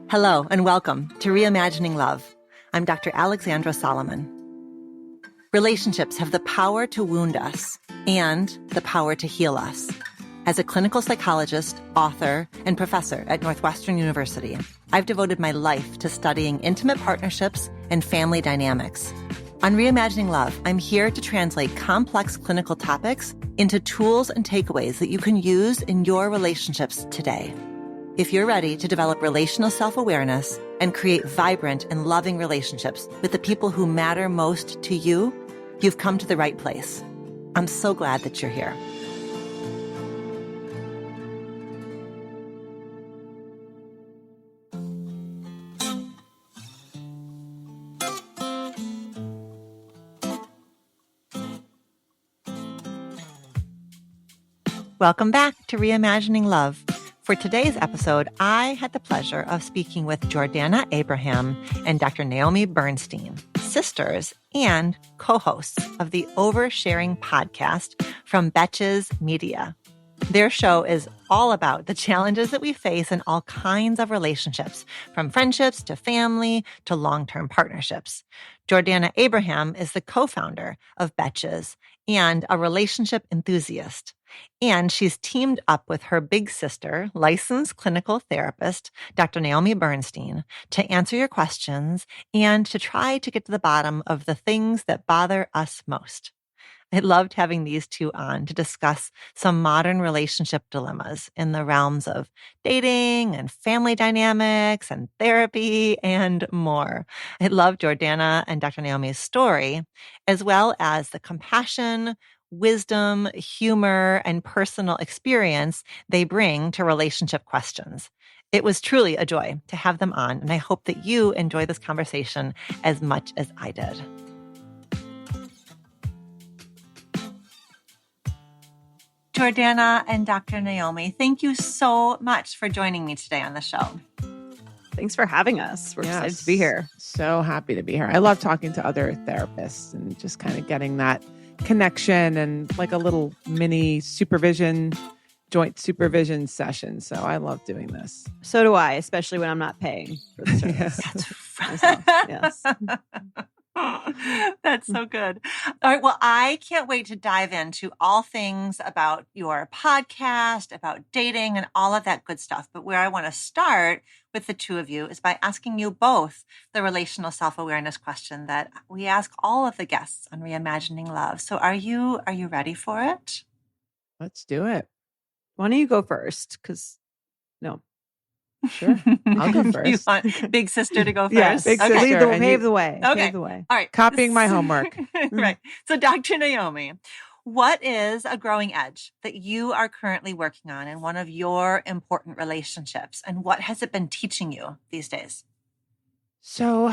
Hello, and welcome to Reimagining Love. I'm Dr. Alexandra Solomon. Relationships have the power to wound us and the power to heal us. As a clinical psychologist, author, and professor at Northwestern University, I've devoted my life to studying intimate partnerships and family dynamics. On Reimagining Love, I'm here to translate complex clinical topics into tools and takeaways that you can use in your relationships today. If you're ready to develop relational self-awareness and create vibrant and loving relationships with the people who matter most to you, you've come to the right place. I'm so glad that you're here. Welcome back to Reimagining Love. For today's episode, I had the pleasure of speaking with Jordana Abraham and Dr. Naomi Bernstein, sisters and co-hosts of the Oversharing Podcast from Betches Media. Their show is all about the challenges that we face in all kinds of relationships, from friendships to family to long-term partnerships. Jordana Abraham is the co-founder of Betches and a relationship enthusiast. And she's teamed up with her big sister, licensed clinical therapist, Dr. Naomi Bernstein, to answer your questions and to try to get to the bottom of the things that bother us most. I loved having these two on to discuss some modern relationship dilemmas in the realms of dating and family dynamics and therapy and more. I loved Jordana and Dr. Naomi's story, as well as the compassion, wisdom, humor, and personal experience they bring to relationship questions. It was truly a joy to have them on, and I hope that you enjoy this conversation as much as I did. Jordana and Dr. Naomi, thank you so much for joining me today on the show. Thanks for having us. We're excited to be here. So happy to be here. I love talking to other therapists and just kind of getting that connection and like a little mini joint supervision session. So I love doing this. So do I, especially when I'm not paying for the service. Yes. That's so good. All right. Well, I can't wait to dive into all things about your podcast, about dating and all of that good stuff. But where I want to start with the two of you is by asking you both the relational self-awareness question that we ask all of the guests on Reimagining Love. So are you ready for it? Let's do it. Why don't you go first? No. Sure. I'll go first. You want big sister to go first? Yes, big sister. Okay. Pave the way. Okay. Pave the way. All right. Copying my homework. Right. So Dr. Naomi, what is a growing edge that you are currently working on in one of your important relationships? And what has it been teaching you these days? So,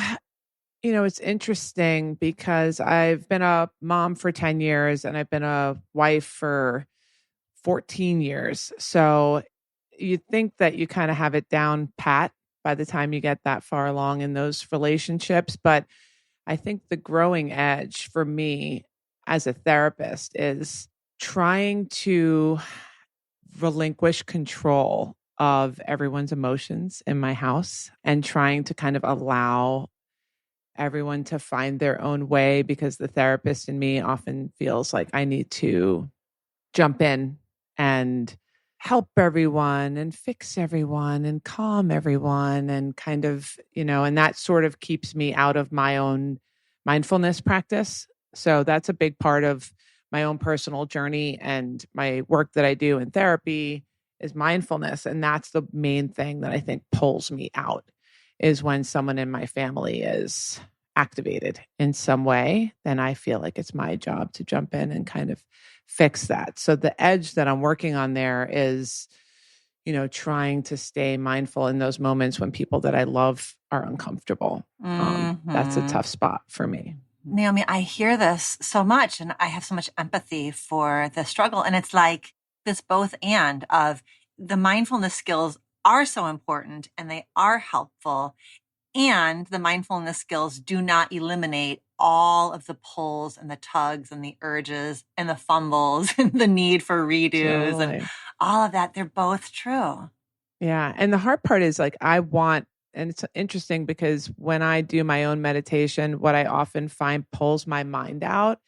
it's interesting because I've been a mom for 10 years and I've been a wife for 14 years. So you'd think that you kind of have it down pat by the time you get that far along in those relationships. But I think the growing edge for me as a therapist is trying to relinquish control of everyone's emotions in my house and trying to kind of allow everyone to find their own way, because the therapist in me often feels like I need to jump in and help everyone and fix everyone and calm everyone and kind of, and that sort of keeps me out of my own mindfulness practice. So that's a big part of my own personal journey, and my work that I do in therapy is mindfulness. And that's the main thing that I think pulls me out, is when someone in my family is activated in some way, then I feel like it's my job to jump in and kind of fix that. So the edge that I'm working on there is, trying to stay mindful in those moments when people that I love are uncomfortable. That's a tough spot for me. Naomi, I hear this so much and I have so much empathy for the struggle. And it's like this both and of the mindfulness skills are so important and they are helpful. And the mindfulness skills do not eliminate all of the pulls and the tugs and the urges and the fumbles and the need for redos and Totally. all of that. They're both true. Yeah. And the hard part is like, and it's interesting because when I do my own meditation, what I often find pulls my mind out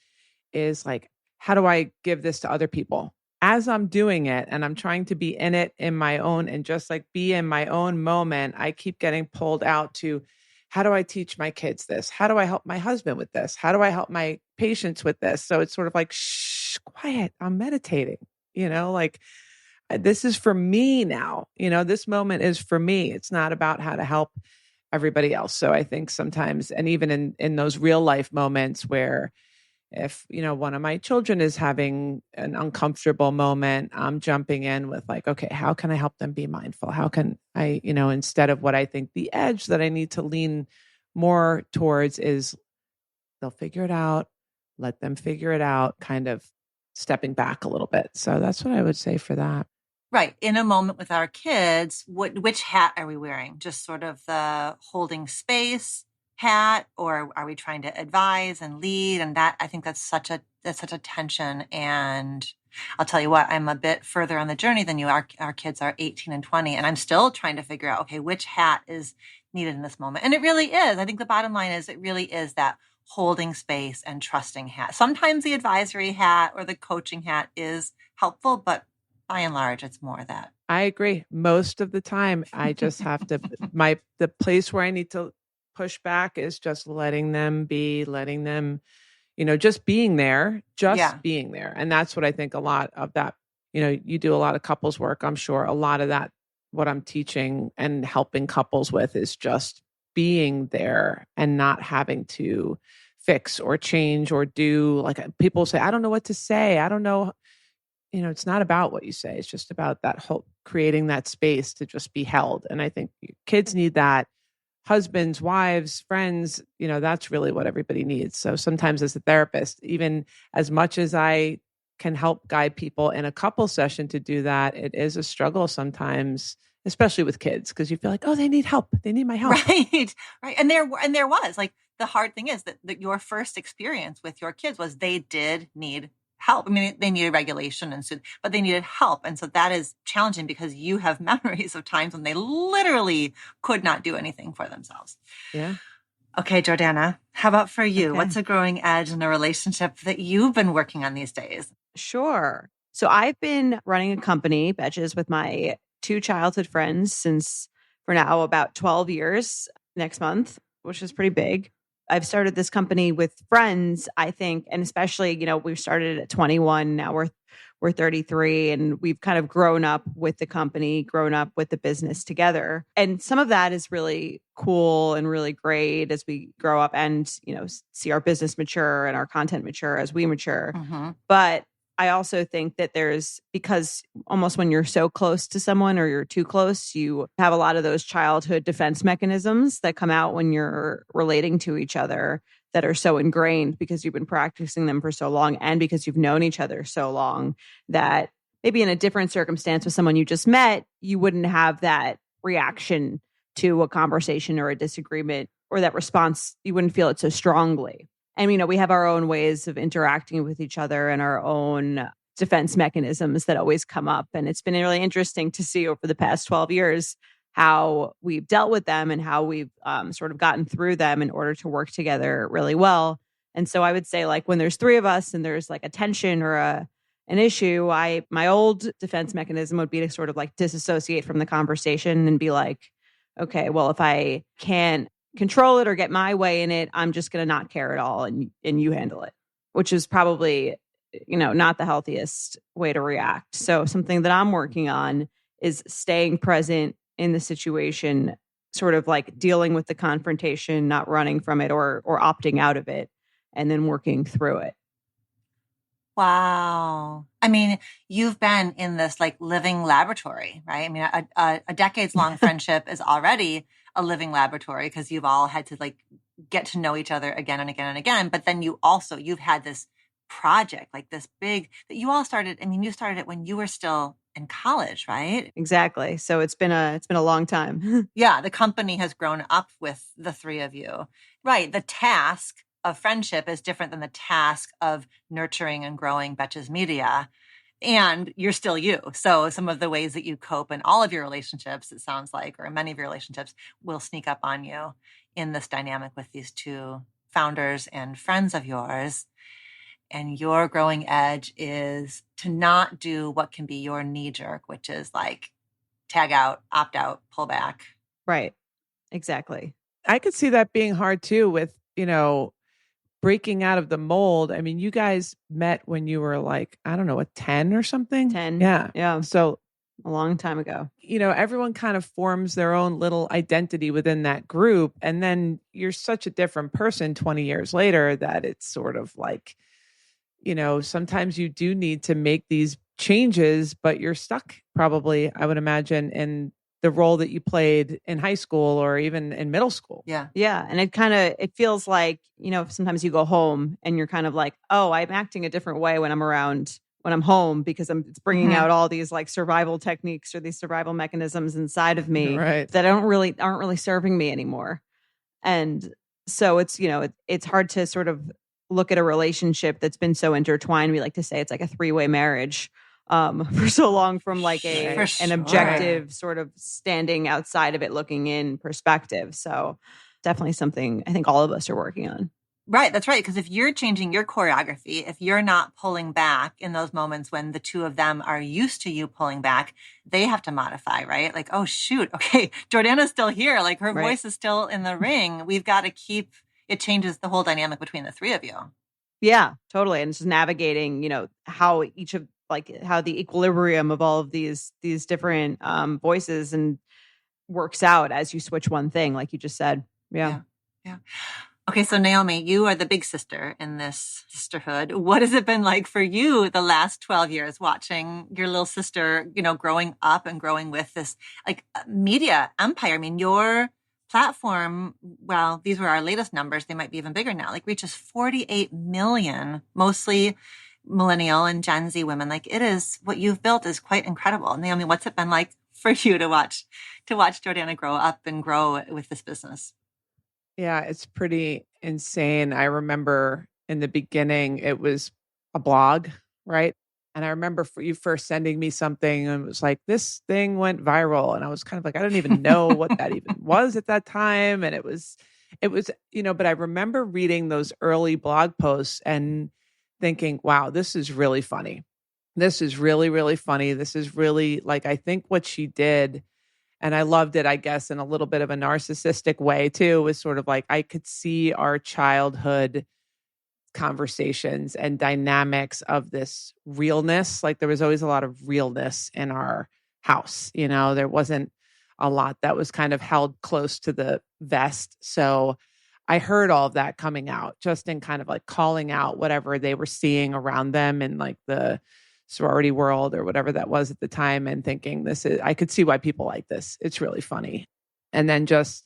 is like, how do I give this to other people? As I'm doing it and I'm trying to be in it in my own and just like be in my own moment, I keep getting pulled out to how do I teach my kids this? How do I help my husband with this? How do I help my patients with this? So it's sort of like, shh, quiet, I'm meditating, like this is for me now. This moment is for me. It's not about how to help everybody else. So I think sometimes, and even in those real life moments where if, one of my children is having an uncomfortable moment, I'm jumping in with like, okay, how can I help them be mindful? How can I, instead of what I think the edge that I need to lean more towards is they'll figure it out, let them figure it out, kind of stepping back a little bit. So that's what I would say for that. Right. In a moment with our kids, which hat are we wearing? Just sort of the holding space hat, or are we trying to advise and lead? And that, I think that's such a tension. And I'll tell you what, I'm a bit further on the journey than you are. Our kids are 18 and 20, and I'm still trying to figure out, okay, which hat is needed in this moment. And it really is. I think the bottom line is it really is that holding space and trusting hat. Sometimes the advisory hat or the coaching hat is helpful, but by and large, it's more that. I agree. Most of the time, I just have to, the place where I need to push back is just letting them be, just being there, being there. And that's what I think a lot of that, you do a lot of couples work. I'm sure a lot of that, what I'm teaching and helping couples with is just being there and not having to fix or change or do. Like people say, I don't know what to say. I don't know. It's not about what you say. It's just about that whole creating that space to just be held. And I think kids need that. Husbands, wives, friends, that's really what everybody needs. So sometimes as a therapist, even as much as I can help guide people in a couple session to do that, it is a struggle sometimes, especially with kids, because you feel like, oh, they need help. They need my help. Right. Right. And there was like, the hard thing is that your first experience with your kids was they did need help. I mean, they needed regulation but they needed help. And so that is challenging because you have memories of times when they literally could not do anything for themselves. Yeah. Okay, Jordana, how about for you? Okay. What's a growing edge in a relationship that you've been working on these days? Sure. So I've been running a company, Betches, with my two childhood friends since for now about 12 years next month, which is pretty big. I've started this company with friends, I think, and especially, we started at 21. Now we're 33, and we've kind of grown up with the company, grown up with the business together. And some of that is really cool and really great as we grow up and, see our business mature and our content mature as we mature. Mm-hmm. But I also think that because almost when you're so close to someone or you're too close, you have a lot of those childhood defense mechanisms that come out when you're relating to each other that are so ingrained because you've been practicing them for so long and because you've known each other so long that maybe in a different circumstance with someone you just met, you wouldn't have that reaction to a conversation or a disagreement or that response. You wouldn't feel it so strongly. And, we have our own ways of interacting with each other and our own defense mechanisms that always come up. And it's been really interesting to see over the past 12 years how we've dealt with them and how we've sort of gotten through them in order to work together really well. And so I would say like when there's three of us and there's like a tension or an issue, my old defense mechanism would be to sort of like disassociate from the conversation and be like, okay, well, if I can't control it or get my way in it, I'm just going to not care at all and you handle it, which is probably, not the healthiest way to react. So something that I'm working on is staying present in the situation, sort of like dealing with the confrontation, not running from it or opting out of it, and then working through it. Wow. I mean, you've been in this like living laboratory, right? I mean, a decades long friendship is already a living laboratory because you've all had to like get to know each other again and again and again. But then you've had this project, like this big that you all started. I mean, you started it when you were still in college, right? Exactly. So it's been a long time. Yeah, the company has grown up with the three of you. Right. The task of friendship is different than the task of nurturing and growing Betches Media. And you're still you. So some of the ways that you cope in all of your relationships, it sounds like, or in many of your relationships, will sneak up on you in this dynamic with these two founders and friends of yours. And your growing edge is to not do what can be your knee jerk, which is like tag out, opt out, pull back. Right. Exactly. I could see that being hard too with, breaking out of the mold. I mean, you guys met when you were like, I don't know, 10 or something? 10. Yeah. Yeah. So, a long time ago. Everyone kind of forms their own little identity within that group. And then you're such a different person 20 years later that it's sort of like, sometimes you do need to make these changes, but you're stuck probably, I would imagine, in the role that you played in high school or even in middle school. Yeah. Yeah. And it feels like, sometimes you go home and you're kind of like, oh, I'm acting a different way when I'm home because it's bringing out all these like survival techniques or these survival mechanisms inside of me Right. that aren't really serving me anymore. And so it's hard to sort of look at a relationship that's been so intertwined. We like to say it's like a three-way marriage. For so long from like an objective sort of standing outside of it, looking in perspective. So definitely something I think all of us are working on. Right. That's right. Because if you're changing your choreography, if you're not pulling back in those moments when the two of them are used to you pulling back, they have to modify, right? Like, oh, shoot. Okay. Jordana's still here. Like her voice is still in the ring. We've got to keep, it changes the whole dynamic between the three of you. Yeah, totally. And it's just navigating, how each of how the equilibrium of all of these different voices and works out as you switch one thing, like you just said. Yeah. Okay, so Naomi, you are the big sister in this sisterhood. What has it been like for you the last 12 years watching your little sister, growing up and growing with this like media empire? I mean, your platform, well, these were our latest numbers. They might be even bigger now, like reaches 48 million, mostly millennial and Gen Z women. Like it is, what you've built is quite incredible. Naomi, what's it been like for you to watch Jordana grow up and grow with this business? Yeah, it's pretty insane. I remember in the beginning, it was a blog, right? And I remember for you first sending me something and it was like, this thing went viral. And I was kind of like, I didn't even know what that even was at that time. And it was, but I remember reading those early blog posts and thinking, wow, this is really funny. This is really, really funny. This is really like, I think what she did, and I loved it, I guess, in a little bit of a narcissistic way too, was sort of like, I could see our childhood conversations and dynamics of this realness. Like there was always a lot of realness in our house. There wasn't a lot that was kind of held close to the vest. So I heard all of that coming out just in kind of like calling out whatever they were seeing around them in like the sorority world or whatever that was at the time and thinking I could see why people like this. It's really funny. And then just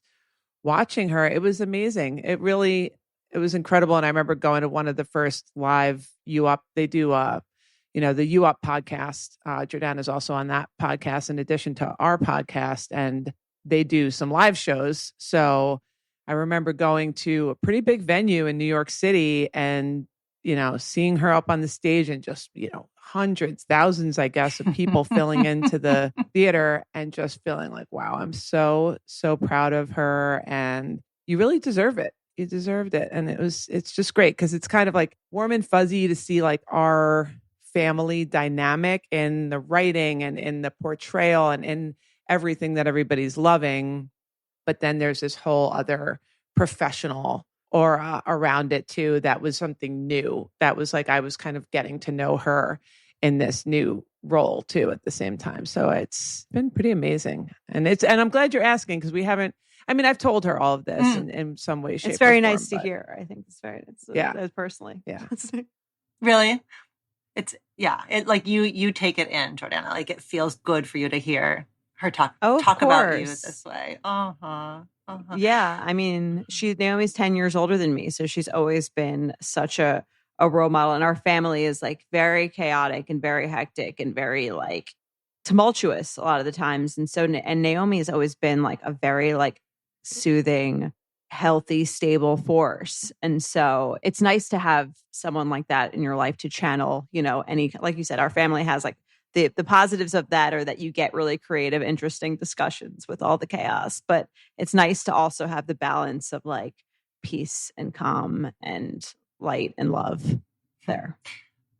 watching her, it was amazing. It was incredible. And I remember going to one of the first live U Up. They do, the U Up podcast. Jordana is also on that podcast in addition to our podcast, and they do some live shows. So I remember going to a pretty big venue in New York City and, seeing her up on the stage and just, hundreds, thousands, I guess, of people filling into the theater and just feeling like, wow, I'm so, so proud of her. And you really deserve it. You deserved it. And it's just great because it's kind of like warm and fuzzy to see like our family dynamic in the writing and in the portrayal and in everything that everybody's loving. But then there's this whole other professional aura around it too. That was something new. That was like, I was kind of getting to know her in this new role too at the same time. So it's been pretty amazing. And I'm glad you're asking because we haven't, I've told her all of this in some way, shape, it's very or form, nice to hear. I think personally. Yeah. Really? It like you take it in, Jordana. Like it feels good for you to hear her talk about you this way. Yeah. Naomi's 10 years older than me. So she's always been such a role model. And our family is like very chaotic and very hectic and very like tumultuous a lot of the times. And so, and Naomi has always been like a very like soothing, healthy, stable force. And so it's nice to have someone like that in your life to channel, any, like you said, our family has like the positives of that are that you get really creative, interesting discussions with all the chaos. But it's nice to also have the balance of like peace and calm and light and love there.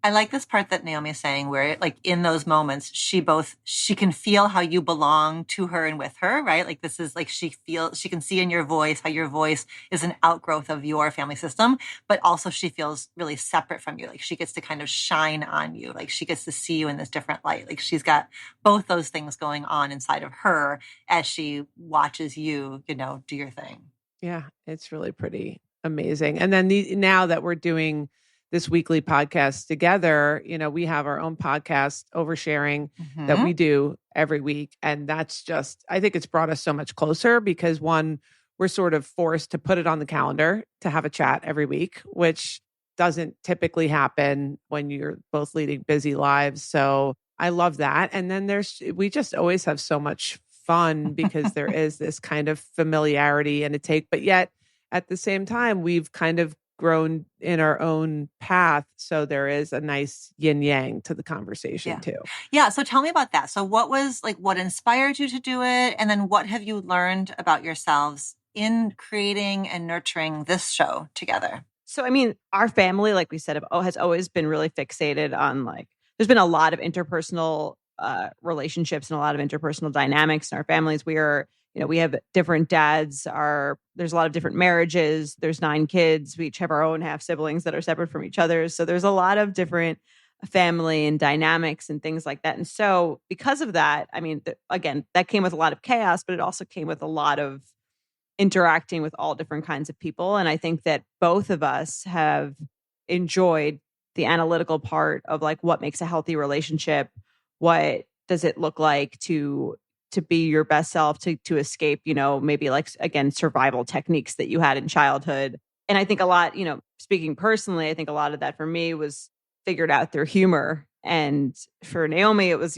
I like this part that Naomi is saying where like in those moments, she can feel how you belong to her and with her, right? Like this is like, she can see in your voice, how your voice is an outgrowth of your family system, but also she feels really separate from you. Like she gets to kind of shine on you. Like she gets to see you in this different light. Like she's got both those things going on inside of her as she watches you, do your thing. Yeah, it's really pretty amazing. And then now that we're doing this weekly podcast together, we have our own podcast, Oversharing, that we do every week. And that's just, I think it's brought us so much closer because one, we're sort of forced to put it on the calendar to have a chat every week, which doesn't typically happen when you're both leading busy lives. So I love that. And then we just always have so much fun because there is this kind of familiarity and but yet at the same time, we've kind of grown in our own path. So there is a nice yin yang to the conversation too. Yeah. So tell me about that. So what inspired you to do it? And then what have you learned about yourselves in creating and nurturing this show together? So, I mean, our family, like we said, has always been really fixated on like, there's been a lot of interpersonal relationships and a lot of interpersonal dynamics in our families. We have different dads. There's a lot of different marriages. There's 9 kids. We each have our own half siblings that are separate from each other. So there's a lot of different family and dynamics and things like that. And so because of that, I mean, again, that came with a lot of chaos, but it also came with a lot of interacting with all different kinds of people. And I think that both of us have enjoyed the analytical part of like what makes a healthy relationship. What does it look like to be your best self, to escape, maybe like, again, survival techniques that you had in childhood. And I think a lot, speaking personally, I think a lot of that for me was figured out through humor. And for Naomi, it was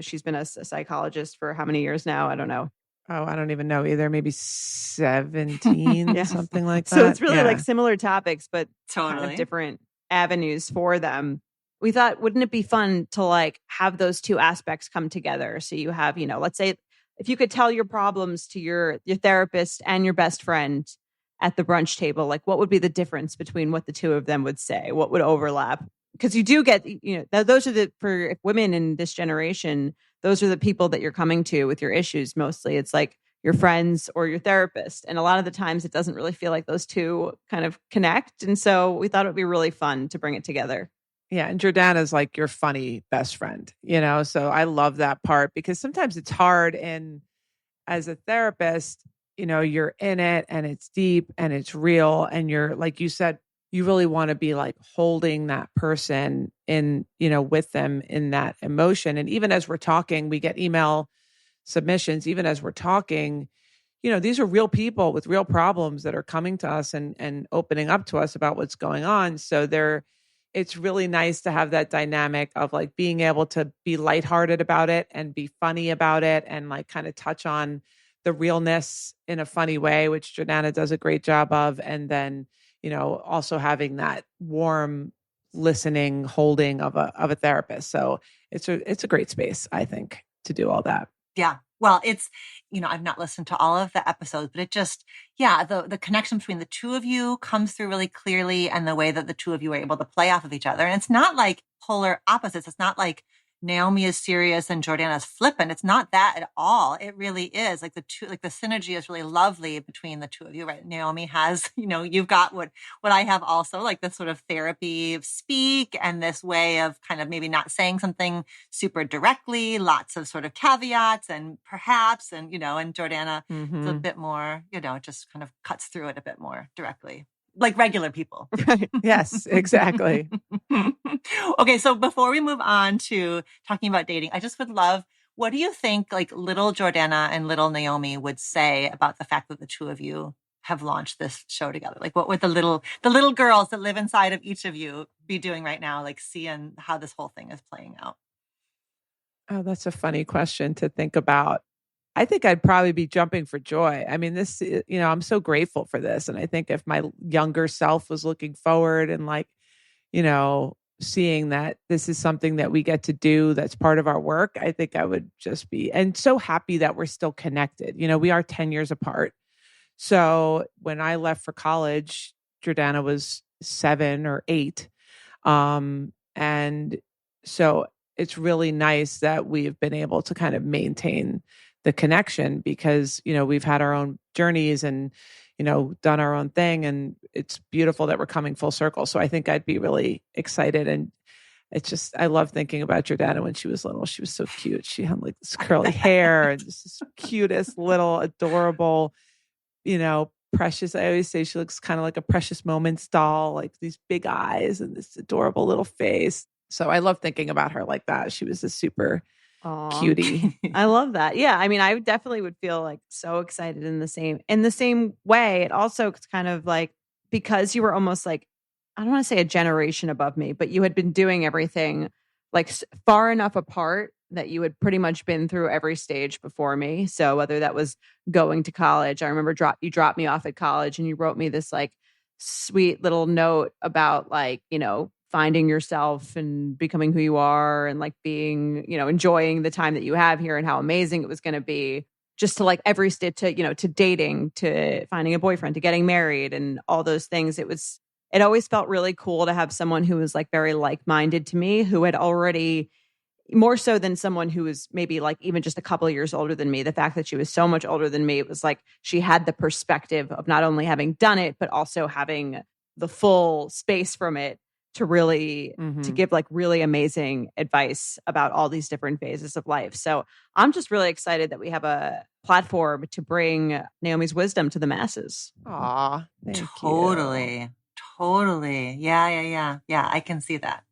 she's been a psychologist for how many years now? I don't know. Oh, I don't even know either. Maybe 17, something like that. So it's really like similar topics, but totally kind of different avenues for them. We thought, wouldn't it be fun to like have those two aspects come together? So you have, let's say if you could tell your problems to your therapist and your best friend at the brunch table, like what would be the difference between what the two of them would say? What would overlap? Because you do get, those are for women in this generation, those are the people that you're coming to with your issues. Mostly it's like your friends or your therapist. And a lot of the times it doesn't really feel like those two kind of connect. And so we thought it would be really fun to bring it together. Yeah. And Jordana's like your funny best friend, so I love that part because sometimes it's hard. And as a therapist, you're in it and it's deep and it's real. And you're, like you said, you really want to be like holding that person in, with them in that emotion. And even as we're talking, we get email submissions, even as we're talking, these are real people with real problems that are coming to us and opening up to us about what's going on. So it's really nice to have that dynamic of like being able to be lighthearted about it and be funny about it and like kind of touch on the realness in a funny way, which Jordana does a great job of. And then, also having that warm listening, holding of a therapist. So it's a great space, I think, to do all that. Yeah. Well, it's, I've not listened to all of the episodes, but it just, the connection between the two of you comes through really clearly, and the way that the two of you are able to play off of each other. And it's not like polar opposites. It's not like Naomi is serious and Jordana is flippant. It's not that at all. It really is like the synergy is really lovely between the two of you, right? Naomi has, you've got what I have also, like this sort of therapy of speak and this way of kind of maybe not saying something super directly, lots of sort of caveats and perhaps, and Jordana is a bit more, just kind of cuts through it a bit more directly. Like regular people. Yes, exactly. Okay, so before we move on to talking about dating, I just would love, what do you think like little Jordana and little Naomi would say about the fact that the two of you have launched this show together? Like what would the little girls that live inside of each of you be doing right now, like seeing how this whole thing is playing out? Oh, that's a funny question to think about. I think I'd probably be jumping for joy. I mean, I'm so grateful for this. And I think if my younger self was looking forward and seeing that this is something that we get to do that's part of our work, I think I would just be, and so happy that we're still connected. We are 10 years apart. So when I left for college, Jordana was 7 or 8. And so it's really nice that we've been able to kind of maintain the connection because, we've had our own journeys and, done our own thing. And it's beautiful that we're coming full circle. So I think I'd be really excited. And it's just, I love thinking about Jordana when she was little. She was so cute. She had like this curly hair and just this cutest little adorable, precious. I always say she looks kind of like a Precious Moments doll, like these big eyes and this adorable little face. So I love thinking about her like that. She was a super cutie. I love that. Yeah. I mean, I definitely would feel like so excited in the same way. It also it's kind of like, because you were almost like, I don't want to say a generation above me, but you had been doing everything like far enough apart that you had pretty much been through every stage before me. So whether that was going to college, I remember you dropped me off at college and you wrote me this like sweet little note about like, finding yourself and becoming who you are and like being, enjoying the time that you have here and how amazing it was going to be, just to like every step to dating, to finding a boyfriend, to getting married and all those things. It always felt really cool to have someone who was like very like-minded to me, who had already, more so than someone who was maybe like even just a couple of years older than me. The fact that she was so much older than me, it was like she had the perspective of not only having done it, but also having the full space from it to really to give like really amazing advice about all these different phases of life. So I'm just really excited that we have a platform to bring Naomi's wisdom to the masses. Aw, thank you. Totally. Yeah. I can see that.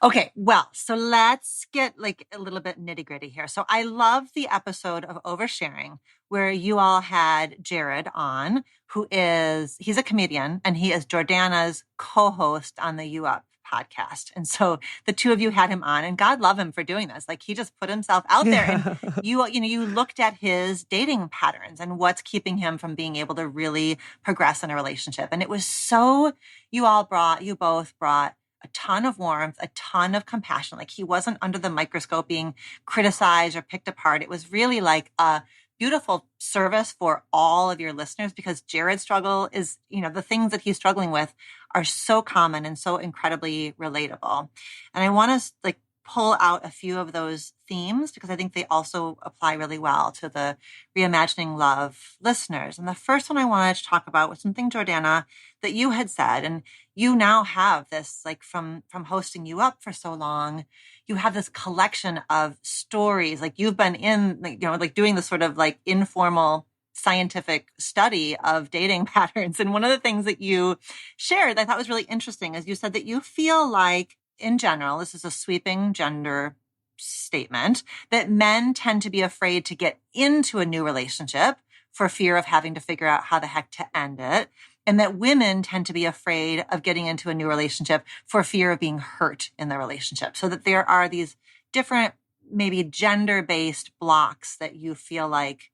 Okay, well, so let's get like a little bit nitty gritty here. So I love the episode of Oversharing where you all had Jared on, he's a comedian and he is Jordana's co-host on the You Up podcast. And so the two of you had him on and God love him for doing this. Like he just put himself out there and you looked at his dating patterns and what's keeping him from being able to really progress in a relationship. And it was so, you both brought a ton of warmth, a ton of compassion. Like he wasn't under the microscope being criticized or picked apart. It was really like a beautiful service for all of your listeners because Jared's struggle is, the things that he's struggling with are so common and so incredibly relatable. And I want to like pull out a few of those themes because I think they also apply really well to the Reimagining Love listeners. And the first one I wanted to talk about was something, Jordana, that you had said, and you now have this, like from hosting You Up for so long, you have this collection of stories, like you've been in, like doing this sort of like informal scientific study of dating patterns. And one of the things that you shared that I thought was really interesting is you said that you feel like, in general, this is a sweeping gender statement, that men tend to be afraid to get into a new relationship for fear of having to figure out how the heck to end it. And that women tend to be afraid of getting into a new relationship for fear of being hurt in the relationship. So that there are these different, maybe gender-based blocks that you feel like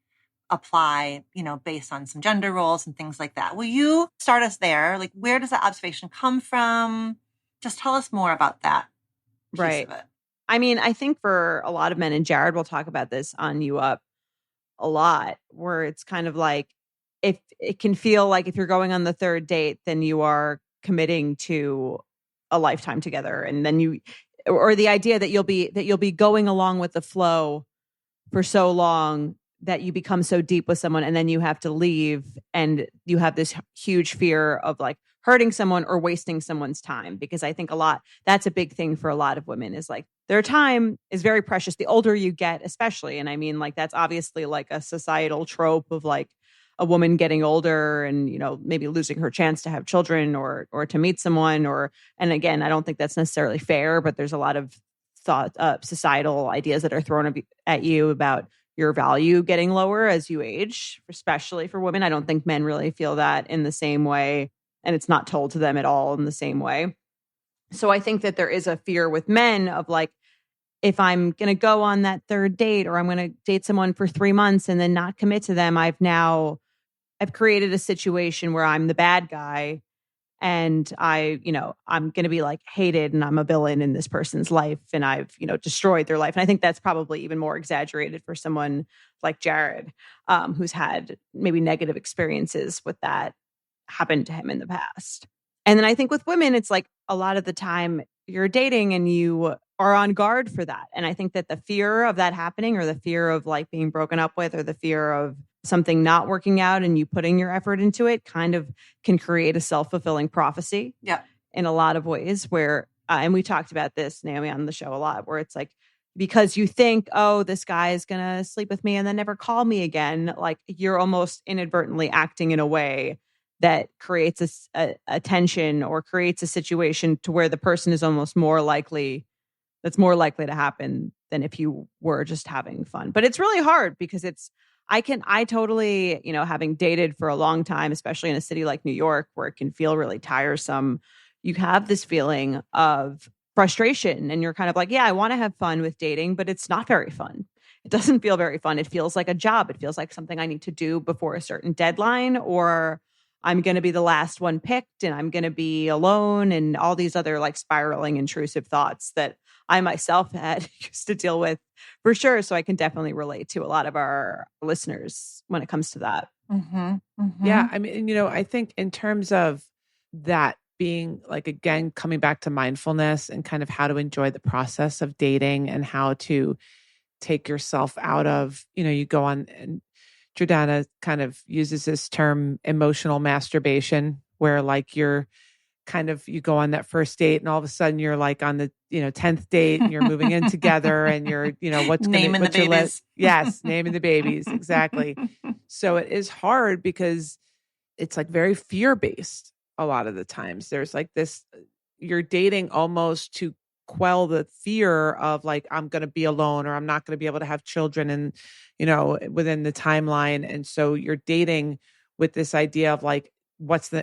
apply, based on some gender roles and things like that. Will you start us there? Like, where does that observation come from? Just tell us more about that piece of it. I mean, I think for a lot of men, and Jared will talk about this on You Up a lot, where it's kind of like, if it can feel like if you're going on the third date, then you are committing to a lifetime together. And then or the idea that you'll be going along with the flow for so long that you become so deep with someone and then you have to leave and you have this huge fear of like hurting someone or wasting someone's time. Because I think that's a big thing for a lot of women is like their time is very precious the older you get, especially. And I mean, like, that's obviously like a societal trope of like a woman getting older and, maybe losing her chance to have children or to meet someone and again, I don't think that's necessarily fair, but there's a lot of societal ideas that are thrown at you about your value getting lower as you age, especially for women. I don't think men really feel that in the same way. And it's not told to them at all in the same way. So I think that there is a fear with men of like, if I'm going to go on that third date or I'm going to date someone for 3 months and then not commit to them, I've created a situation where I'm the bad guy and I'm going to be like hated and I'm a villain in this person's life and I've, destroyed their life. And I think that's probably even more exaggerated for someone like Jared, who's had maybe negative experiences with that happen to him in the past. And then I think with women, it's like a lot of the time you're dating and you are on guard for that. And I think that the fear of that happening or the fear of like being broken up with or the fear of something not working out and you putting your effort into it kind of can create a self-fulfilling prophecy in a lot of ways where, and we talked about this, Naomi, on the show a lot, where it's like, because you think, oh, this guy is going to sleep with me and then never call me again. Like you're almost inadvertently acting in a way that creates a tension or creates a situation to where the person is almost more likely to happen than if you were just having fun. But it's really hard because I totally, having dated for a long time, especially in a city like New York, where it can feel really tiresome, you have this feeling of frustration and you're kind of like, yeah, I want to have fun with dating, but it's not very fun. It doesn't feel very fun. It feels like a job. It feels like something I need to do before a certain deadline, or I'm going to be the last one picked and I'm going to be alone and all these other like spiraling intrusive thoughts that I myself had used to deal with for sure. So I can definitely relate to a lot of our listeners when it comes to that. Mm-hmm. Mm-hmm. Yeah. I mean, I think in terms of that being like, again, coming back to mindfulness and kind of how to enjoy the process of dating and how to take yourself out of, you go on, and Jordana kind of uses this term emotional masturbation, where like you go on that first date and all of a sudden you're like on the, 10th date and you're moving in together and you're, what's naming the babies. Yes, naming the babies. Exactly. So it is hard because it's like very fear-based a lot of the times. There's like this, you're dating almost to quell the fear of like, I'm going to be alone or I'm not going to be able to have children and, within the timeline. And so you're dating with this idea of like,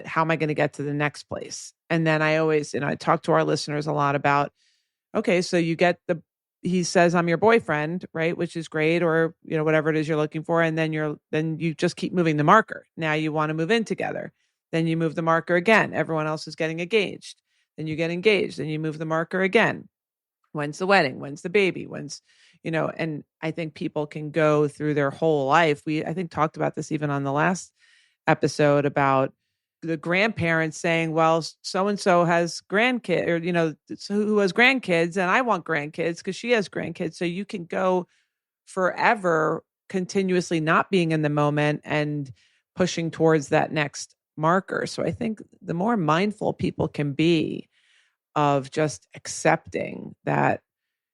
how am I going to get to the next place? And then I always, I talk to our listeners a lot about, okay, so you get he says, I'm your boyfriend, right? Which is great. Or, whatever it is you're looking for. And then you just keep moving the marker. Now you want to move in together. Then you move the marker again. Everyone else is getting engaged. Then you get engaged. Then you move the marker again. When's the wedding? When's the baby? And I think people can go through their whole life. I think talked about this even on the last episode about the grandparents saying, well, so-and-so has grandkids or, who has grandkids and I want grandkids because she has grandkids. So you can go forever continuously not being in the moment and pushing towards that next marker. So I think the more mindful people can be of just accepting that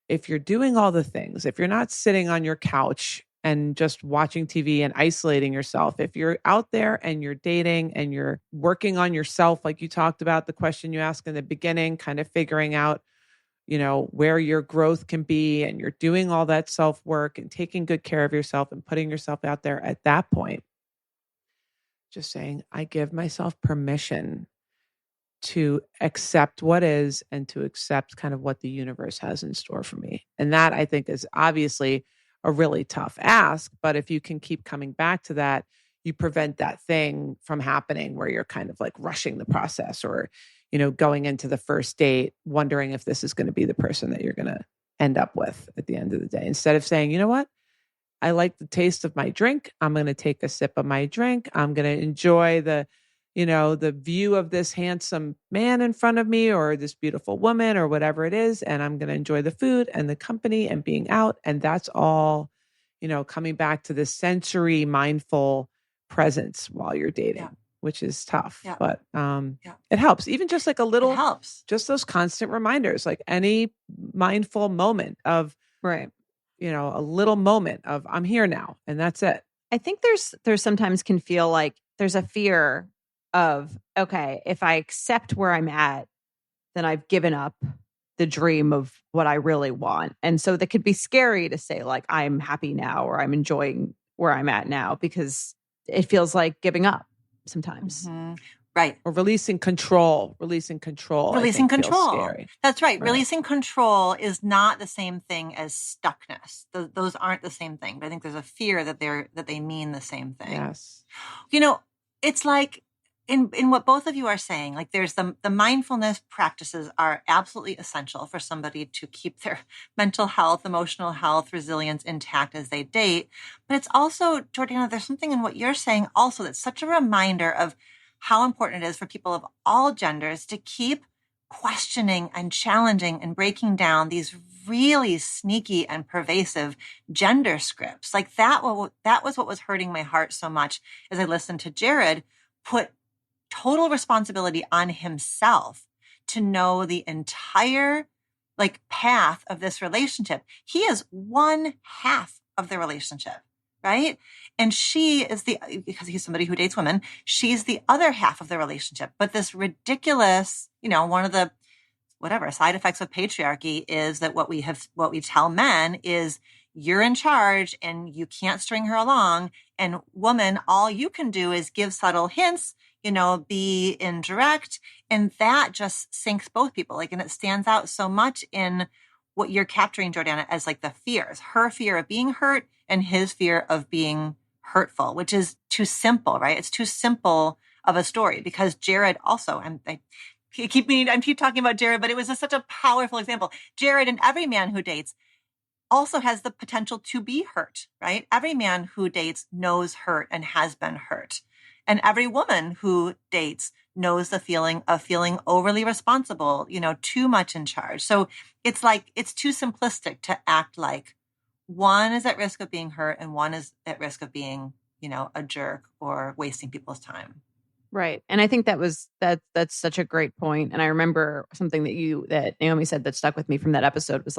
if you're doing all the things, if you're not sitting on your couch and just watching TV and isolating yourself, if you're out there and you're dating and you're working on yourself, like you talked about the question you asked in the beginning, kind of figuring out, where your growth can be, and you're doing all that self-work and taking good care of yourself and putting yourself out there at that point, just saying, I give myself permission to accept what is and to accept kind of what the universe has in store for me. And that I think is obviously a really tough ask, but if you can keep coming back to that, you prevent that thing from happening where you're kind of like rushing the process or, going into the first date, wondering if this is going to be the person that you're going to end up with at the end of the day. Instead of saying, you know what? I like the taste of my drink. I'm going to take a sip of my drink. I'm going to enjoy the view of this handsome man in front of me or this beautiful woman or whatever it is. And I'm going to enjoy the food and the company and being out. And that's all, coming back to this sensory mindful presence while you're dating, which is tough, but it helps. Even just like a little, it helps. Just those constant reminders, like any mindful moment of, right. A little moment of I'm here now. And that's it. I think there's sometimes can feel like there's a fear of, okay, if I accept where I'm at, then I've given up the dream of what I really want. And so that could be scary to say like, I'm happy now, or I'm enjoying where I'm at now, because it feels like giving up sometimes. Mm-hmm. Right. Or releasing control. Releasing control. Releasing feels control. Scary. That's right. Releasing control is not the same thing as stuckness. Those aren't the same thing. But I think there's a fear that they mean the same thing. Yes. It's like in what both of you are saying, like there's the mindfulness practices are absolutely essential for somebody to keep their mental health, emotional health, resilience intact as they date. But it's also, Jordana, there's something in what you're saying also that's such a reminder of how important it is for people of all genders to keep questioning and challenging and breaking down these really sneaky and pervasive gender scripts. Like that was what was hurting my heart so much as I listened to Jared put total responsibility on himself to know the entire path of this relationship. He is one half of the relationship, right? And she is because he's somebody who dates women, she's the other half of the relationship. But this ridiculous, one of the side effects of patriarchy is that what we tell men is you're in charge and you can't string her along. And woman, all you can do is give subtle hints, be indirect. And that just sinks both people. And it stands out so much in what you're capturing, Jordana, as the fears, her fear of being hurt and his fear of being hurtful, which is too simple, right? It's too simple of a story because Jared also, I keep talking about Jared, but it was such a powerful example. Jared and every man who dates also has the potential to be hurt, right? Every man who dates knows hurt and has been hurt. And every woman who dates knows the feeling of feeling overly responsible, too much in charge. So it's too simplistic to act like one is at risk of being hurt and one is at risk of being, a jerk or wasting people's time. Right. And I think that's such a great point. And I remember something that Naomi said that stuck with me from that episode was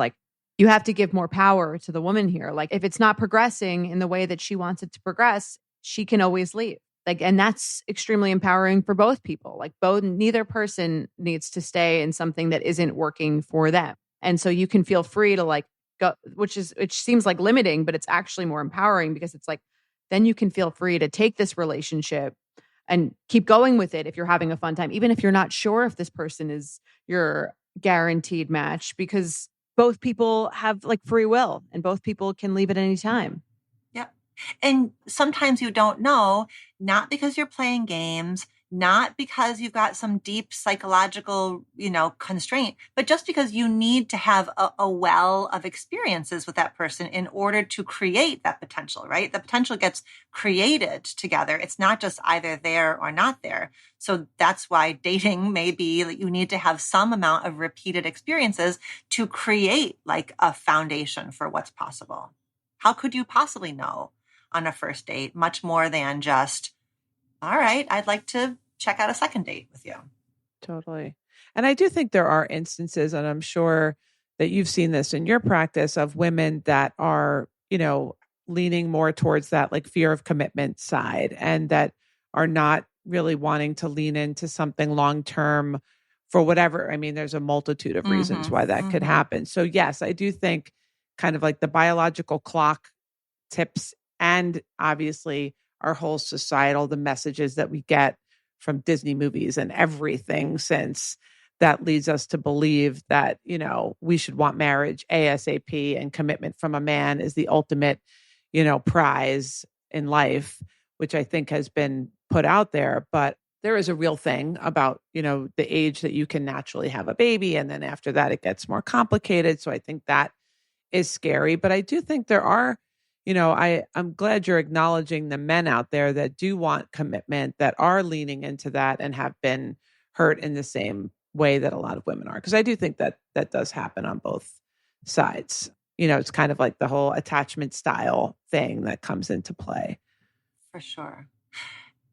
you have to give more power to the woman here. If it's not progressing in the way that she wants it to progress, she can always leave. And that's extremely empowering for both people. Neither person needs to stay in something that isn't working for them. And so you can feel free to go, which seems limiting, but it's actually more empowering because it's then you can feel free to take this relationship and keep going with it if you're having a fun time, even if you're not sure if this person is your guaranteed match, because both people have free will and both people can leave at any time. Yeah. And sometimes you don't know, not because you're playing games, not because you've got some deep psychological, constraint, but just because you need to have a well of experiences with that person in order to create that potential, right? The potential gets created together. It's not just either there or not there. So that's why dating may be you need to have some amount of repeated experiences to create a foundation for what's possible. How could you possibly know on a first date much more than just, all right, I'd like to check out a second date with you. Totally. And I do think there are instances, and I'm sure that you've seen this in your practice, of women that are, leaning more towards that fear of commitment side and that are not really wanting to lean into something long-term for whatever. I mean, there's a multitude of reasons why that could happen. So yes, I do think kind of the biological clock tips and obviously our whole societal, the messages that we get from Disney movies and everything since, that leads us to believe that, we should want marriage ASAP and commitment from a man is the ultimate, prize in life, which I think has been put out there. But there is a real thing about, the age that you can naturally have a baby. And then after that, it gets more complicated. So I think that is scary. But I do think there are, I'm glad you're acknowledging the men out there that do want commitment, that are leaning into that and have been hurt in the same way that a lot of women are. Because I do think that does happen on both sides. It's kind of the whole attachment style thing that comes into play. For sure.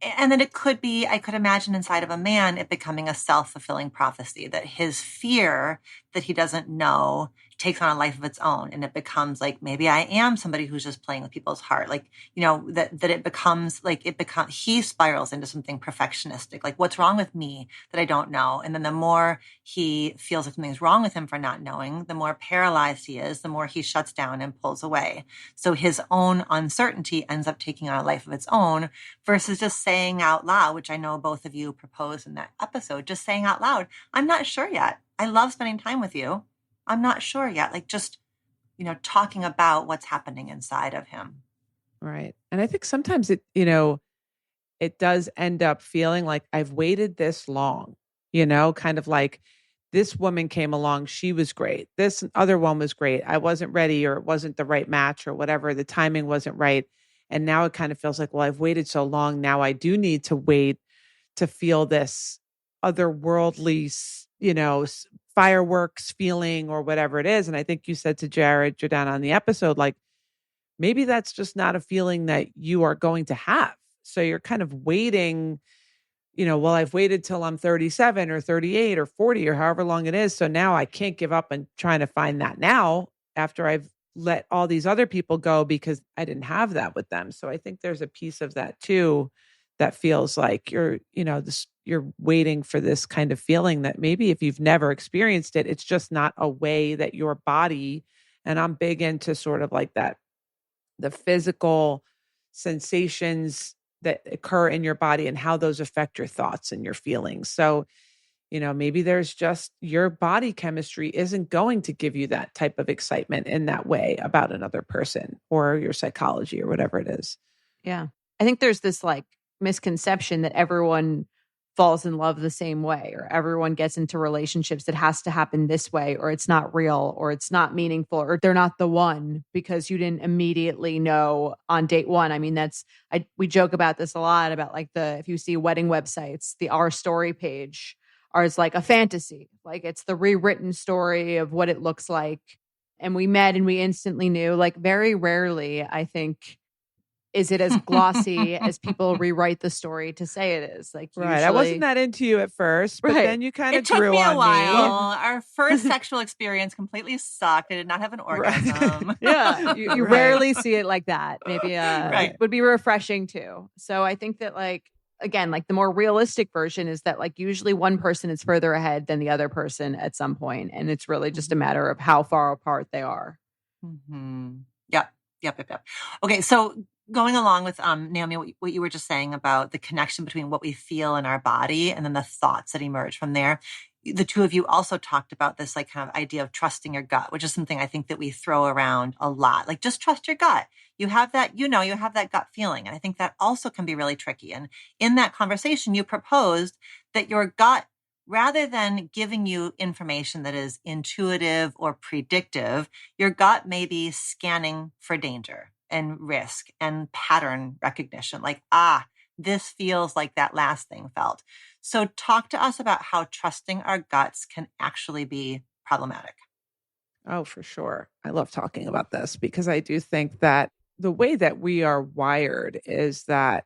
And then it could be, I could imagine inside of a man, it becoming a self-fulfilling prophecy that his fear that he doesn't know takes on a life of its own. And it becomes like, maybe I am somebody who's just playing with people's heart. Like, that it becomes like, he spirals into something perfectionistic. Like, what's wrong with me that I don't know? And then the more he feels like something's wrong with him for not knowing, the more paralyzed he is, the more he shuts down and pulls away. So his own uncertainty ends up taking on a life of its own versus just saying out loud, which I know both of you proposed in that episode, just saying out loud, I'm not sure yet. I love spending time with you. I'm not sure yet. Like, just, talking about what's happening inside of him. Right. And I think sometimes it does end up feeling like I've waited this long, kind of like this woman came along. She was great. This other one was great. I wasn't ready, or it wasn't the right match, or whatever. The timing wasn't right. And now it kind of feels like, well, I've waited so long. Now I do need to wait to feel this otherworldly, fireworks feeling or whatever it is. And I think you said to Jordana on the episode, like, maybe that's just not a feeling that you are going to have. So you're kind of waiting, well, I've waited till I'm 37 or 38 or 40 or however long it is. So now I can't give up on trying to find that now after I've let all these other people go because I didn't have that with them. So I think there's a piece of that too that feels like you're waiting for this kind of feeling that maybe if you've never experienced it, it's just not a way that your body, and I'm big into sort of like that, the physical sensations that occur in your body and how those affect your thoughts and your feelings. So, maybe there's just your body chemistry isn't going to give you that type of excitement in that way about another person or your psychology or whatever it is. Yeah. I think there's this like misconception that everyone falls in love the same way, or everyone gets into relationships that has to happen this way, or it's not real, or it's not meaningful, or they're not the one because you didn't immediately know on date one. I mean, we joke about this a lot about like if you see wedding websites, the Our Story page is like a fantasy, like it's the rewritten story of what it looks like. And we met and we instantly knew. Like, very rarely, I think, is it as glossy as people rewrite the story to say it is. Like, right. I wasn't that into you at first, but then you kind of grew on me. It took me a while. Our first sexual experience completely sucked. I did not have an orgasm. Right. Yeah. You rarely see it like that. Maybe it would be refreshing too. So I think that, like, again, like the more realistic version is that like usually one person is further ahead than the other person at some point. And it's really just a matter of how far apart they are. Mm-hmm. Yep. Okay. So going along with Naomi, what you were just saying about the connection between what we feel in our body and then the thoughts that emerge from there. The two of you also talked about this like kind of idea of trusting your gut, which is something I think that we throw around a lot. Like, just trust your gut. You have that, you have that gut feeling. And I think that also can be really tricky. And in that conversation, you proposed that your gut, rather than giving you information that is intuitive or predictive, your gut may be scanning for danger and risk and pattern recognition. Like, this feels like that last thing felt. So talk to us about how trusting our guts can actually be problematic. Oh, for sure. I love talking about this because I do think that the way that we are wired is that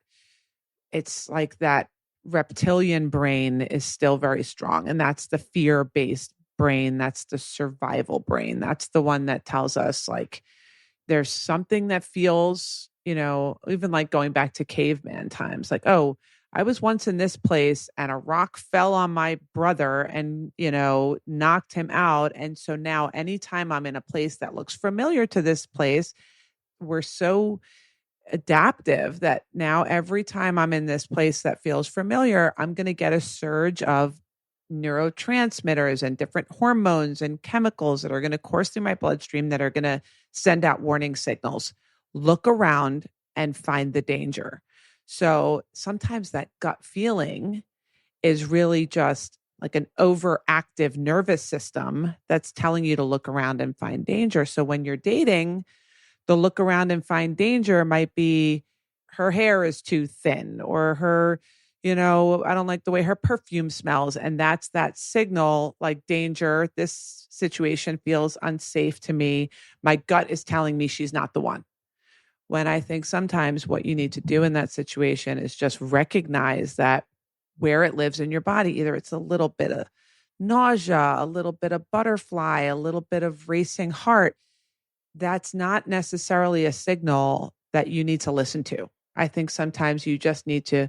it's like that reptilian brain is still very strong. And that's the fear-based brain. That's the survival brain. That's the one that tells us like, there's something that feels, even like going back to caveman times, like, oh, I was once in this place and a rock fell on my brother and, knocked him out. And so now anytime I'm in a place that looks familiar to this place, we're so adaptive that now every time I'm in this place that feels familiar, I'm going to get a surge of neurotransmitters and different hormones and chemicals that are going to course through my bloodstream that are going to send out warning signals. Look around and find the danger. So sometimes that gut feeling is really just like an overactive nervous system that's telling you to look around and find danger. So when you're dating, the look around and find danger might be her hair is too thin, or her, I don't like the way her perfume smells. And that's that signal, like, danger. This situation feels unsafe to me. My gut is telling me she's not the one. When I think sometimes what you need to do in that situation is just recognize that where it lives in your body, either it's a little bit of nausea, a little bit of butterfly, a little bit of racing heart, that's not necessarily a signal that you need to listen to. I think sometimes you just need to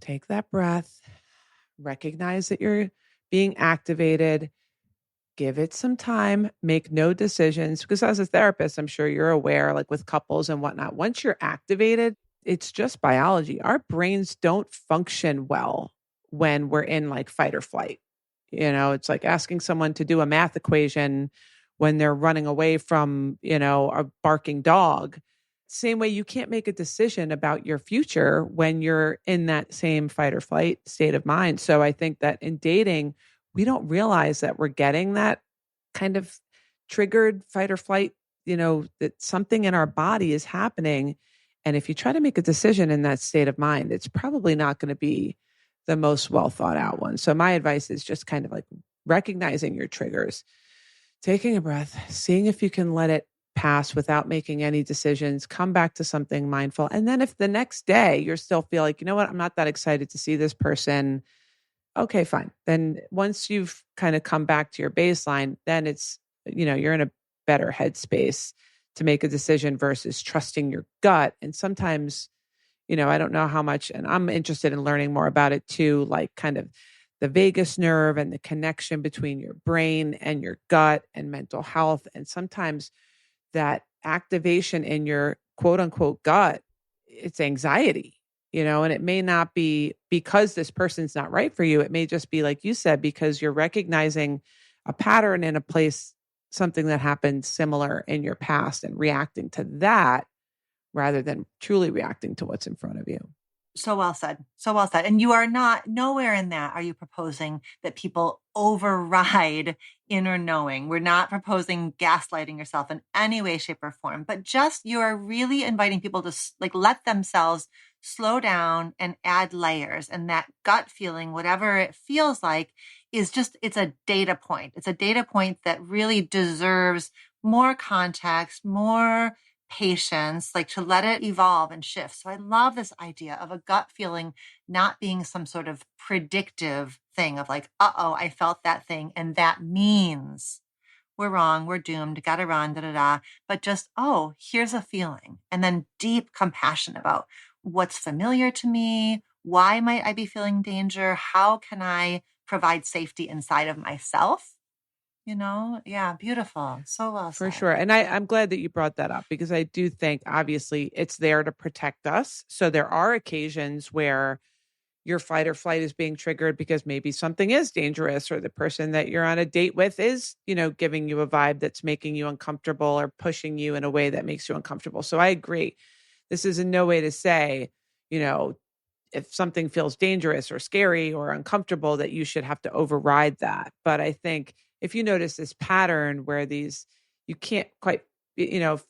take that breath, recognize that you're being activated, give it some time, make no decisions. Because as a therapist, I'm sure you're aware, like with couples and whatnot, once you're activated, it's just biology. Our brains don't function well when we're in like fight or flight. It's like asking someone to do a math equation when they're running away from, a barking dog. Same way you can't make a decision about your future when you're in that same fight or flight state of mind. So I think that in dating, we don't realize that we're getting that kind of triggered fight or flight, that something in our body is happening. And if you try to make a decision in that state of mind, it's probably not going to be the most well thought out one. So my advice is just kind of like recognizing your triggers, taking a breath, seeing if you can let it pass without making any decisions, come back to something mindful. And then if the next day you're still feel like, you know what, I'm not that excited to see this person. Okay, fine. Then once you've kind of come back to your baseline, then it's, you're in a better headspace to make a decision versus trusting your gut. And sometimes, I don't know how much, and I'm interested in learning more about it too, like kind of the vagus nerve and the connection between your brain and your gut and mental health. And sometimes that activation in your quote unquote gut, it's anxiety, and it may not be because this person's not right for you. It may just be, like you said, because you're recognizing a pattern in a place, something that happened similar in your past and reacting to that rather than truly reacting to what's in front of you. So well said. So well said. And you are nowhere in that are you proposing that people override inner knowing. We're not proposing gaslighting yourself in any way, shape, or form, but just you are really inviting people to let themselves slow down and add layers. And that gut feeling, whatever it feels like, it's a data point. It's a data point that really deserves more context, more patience, like to let it evolve and shift. So I love this idea of a gut feeling not being some sort of predictive thing of like, I felt that thing. And that means we're wrong, we're doomed, gotta run, But just, here's a feeling. And then deep compassion about what's familiar to me. Why might I be feeling danger? How can I provide safety inside of myself? Yeah, beautiful. So well For said. sure. And I'm glad that you brought that up because I do think obviously it's there to protect us. So there are occasions where your fight or flight is being triggered because maybe something is dangerous or the person that you're on a date with is, giving you a vibe that's making you uncomfortable or pushing you in a way that makes you uncomfortable. So I agree. This is in no way to say, if something feels dangerous or scary or uncomfortable, that you should have to override that. But I think if you notice this pattern where you can't quite,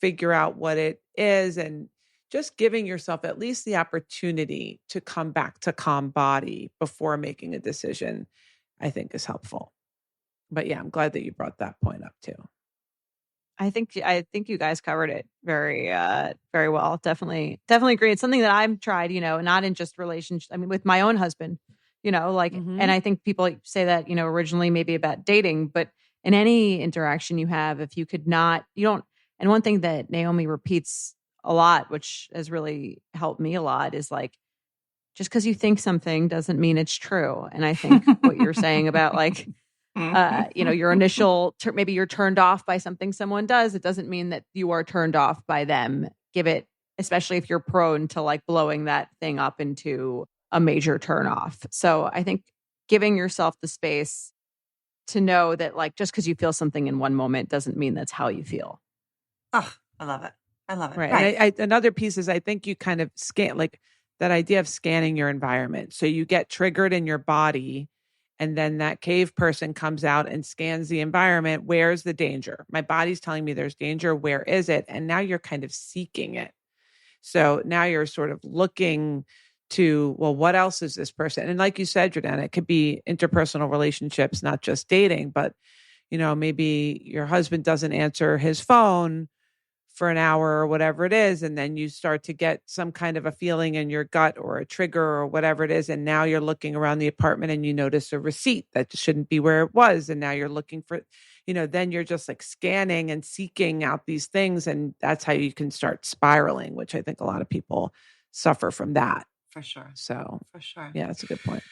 figure out what it is, and just giving yourself at least the opportunity to come back to calm body before making a decision, I think is helpful. But yeah, I'm glad that you brought that point up too. I think you guys covered it very, very well. Definitely agree. It's something that I've tried, not in just relationship. I mean, with my own husband, and I think people say that, originally maybe about dating, but in any interaction you have, if you could not, you don't. And one thing that Naomi repeats a lot, which has really helped me a lot, is like, just because you think something doesn't mean it's true. And I think what you're saying about like, your initial, maybe you're turned off by something someone does. It doesn't mean that you are turned off by them. Give it, especially if you're prone to like blowing that thing up into a major turn off. So I think giving yourself the space to know that like, just because you feel something in one moment doesn't mean that's how you feel. Oh, I love it. I love it. Right. Right. And another piece is I think you kind of scan, like that idea of scanning your environment. So you get triggered in your body. And then that cave person comes out and scans the environment. Where's the danger? My body's telling me there's danger. Where is it? And now you're kind of seeking it. So now you're sort of looking to, well, what else is this person? And like you said, Jordana, it could be interpersonal relationships, not just dating, but, maybe your husband doesn't answer his phone for an hour or whatever it is. And then you start to get some kind of a feeling in your gut or a trigger or whatever it is. And now you're looking around the apartment and you notice a receipt that shouldn't be where it was. And now you're looking for, then you're just like scanning and seeking out these things. And that's how you can start spiraling, which I think a lot of people suffer from that. For sure. So, for sure. Yeah, that's a good point.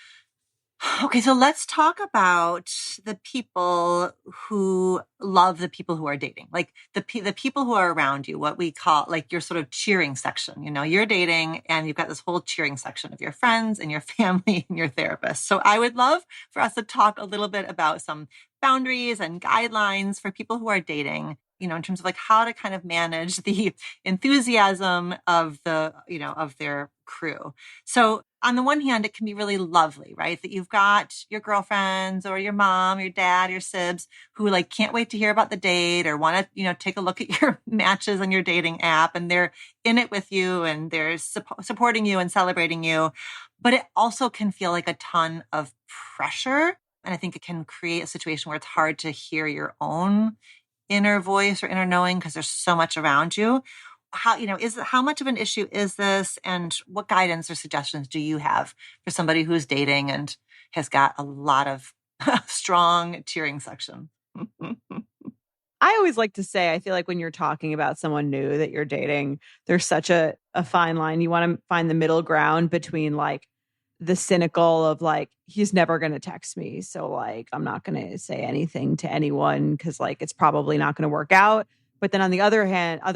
Okay, so let's talk about the people who love the people who are dating, like the people who are around you, what we call like your sort of cheering section. You're dating and you've got this whole cheering section of your friends and your family and your therapist. So I would love for us to talk a little bit about some boundaries and guidelines for people who are dating, in terms of like how to kind of manage the enthusiasm of of their crew. So on the one hand, it can be really lovely, right? That you've got your girlfriends or your mom, your dad, your sibs who like can't wait to hear about the date or want to, take a look at your matches on your dating app, and they're in it with you and they're supporting you and celebrating you. But it also can feel like a ton of pressure. And I think it can create a situation where it's hard to hear your own inner voice or inner knowing because there's so much around you. How much of an issue is this, and what guidance or suggestions do you have for somebody who's dating and has got a lot of strong cheering section? I always like to say, I feel like when you're talking about someone new that you're dating, there's such a fine line. You want to find the middle ground between like the cynical of like, he's never going to text me. So like, I'm not going to say anything to anyone because like, it's probably not going to work out. But then on the other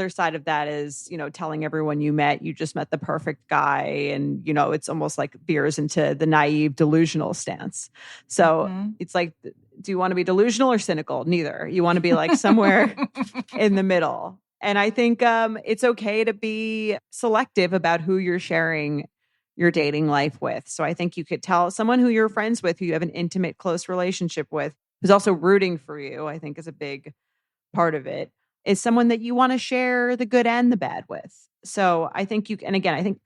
side of that is, telling everyone you just met the perfect guy. And, it's almost like veers into the naive delusional stance. So It's like, do you want to be delusional or cynical? Neither. You want to be like somewhere in the middle. And I think it's okay to be selective about who you're sharing your dating life with. So I think you could tell someone who you're friends with, who you have an intimate, close relationship with, who's also rooting for you, I think is a big part of it, is someone that you want to share the good and the bad with. So I think I think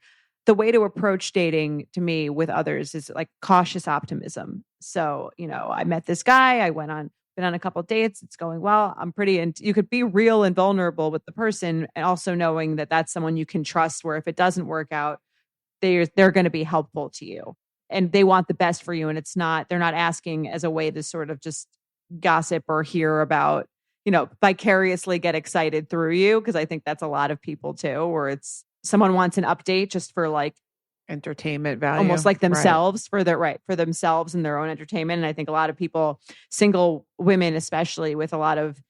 the way to approach dating to me with others is like cautious optimism. So, I met this guy, been on a couple of dates, it's going well. You could be real and vulnerable with the person, and also knowing that that's someone you can trust, where if it doesn't work out, they're going to be helpful to you and they want the best for you. And they're not asking as a way to sort of just gossip or hear about, vicariously get excited through you. Cause I think that's a lot of people too, where it's someone wants an update just for like entertainment value, almost like themselves, for themselves and their own entertainment. And I think a lot of people, single women, especially with a lot of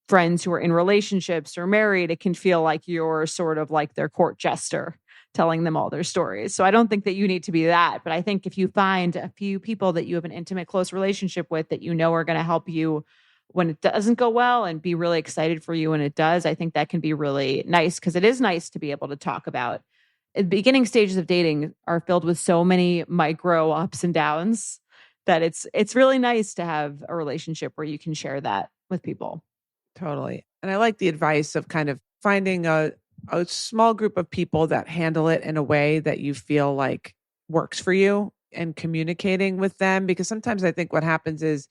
friends who are in relationships or married, it can feel like you're sort of like their court jester telling them all their stories. So I don't think that you need to be that. But I think if you find a few people that you have an intimate, close relationship with that are going to help you when it doesn't go well and be really excited for you when it does, I think that can be really nice, because it is nice to be able to talk about. The beginning stages of dating are filled with so many micro ups and downs that it's really nice to have a relationship where you can share that with people. Totally. And I like the advice of kind of finding a small group of people that handle it in a way that you feel like works for you, and communicating with them. Because sometimes I think what happens is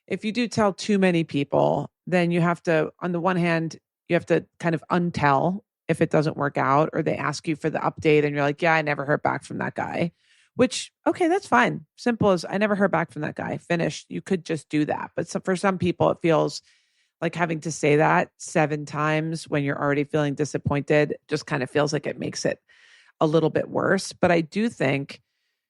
if you do tell too many people, then you have to, on the one hand, you have to kind of untell if it doesn't work out, or they ask you for the update and you're like, yeah, I never heard back from that guy, which, okay, that's fine. Simple as I never heard back from that guy. Finished. You could just do that. But for some people, it feels like having to say that 7 times when you're already feeling disappointed just kind of feels like it makes it a little bit worse. But I do think